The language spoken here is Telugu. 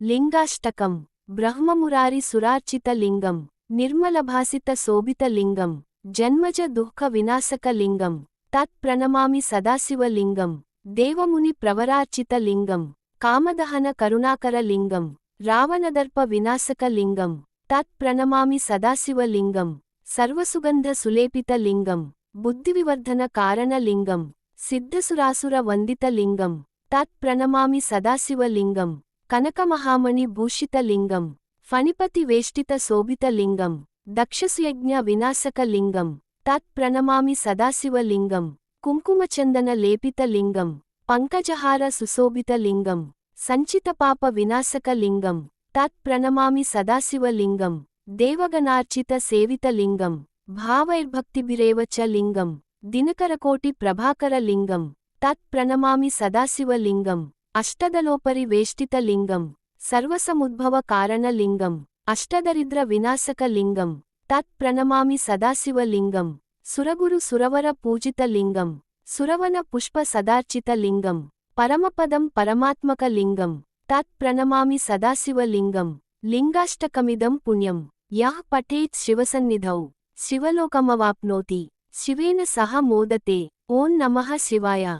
లింగాష్టకం బ్రహ్మమురారి సురార్చిత లింగం నిర్మలభాసిత శోభిత లింగం జన్మజ దుఃఖ వినాశక లింగం తత్ ప్రణమామి సదాశివ లింగం దేవముని ప్రవరార్చిత లింగం కామదహన కరుణాకర లింగం రావణదర్ప వినాశక లింగం తత్ ప్రణమామి సదాశివ లింగం సర్వసుగంధ సులేపిత లింగం బుద్ధివివర్ధన కారణ లింగం సిద్ధసురాసుర వందిత లింగం తత్ ప్రణమామి సదాశివ లింగం కనకమహామణి భూషిత లింగం ఫణిపతి వేష్టిత శోభిత లింగం దక్షసుయజ్ఞ వినాశక లింగం తత్ ప్రణమామి సదాశివ లింగం కుంకుమచందన లేపిత లింగం పంకజహార సుశోభిత లింగం సంచితపాప వినాశక లింగం తత్ ప్రణమామి సదాశివ లింగం దేవగణార్చిత సేవిత లింగం భావైర్భక్తిభిరేవ చ లింగం దినకరకోటి ప్రభాకర లింగం తత్ ప్రణమామి సదాశివ లింగం అష్టదలోపరి వేష్టిత లింగం సర్వసముద్భవ కారణ లింగం అష్టదరిద్ర వినాశక లింగం తత్ ప్రణమామి సదాశివ లింగం సురగురు సురవర పూజిత లింగం సురవన పుష్ప సదార్చిత లింగం పరమపదం పరమాత్మక లింగం తత్ ప్రణమామి సదాశివ లింగం లింగాష్టకమిదం పుణ్యం యః పఠేత్ శివసన్నిధౌ శివలోకమవాప్నోతి శివేన సహ మోదతే ఓం నమః శివాయ।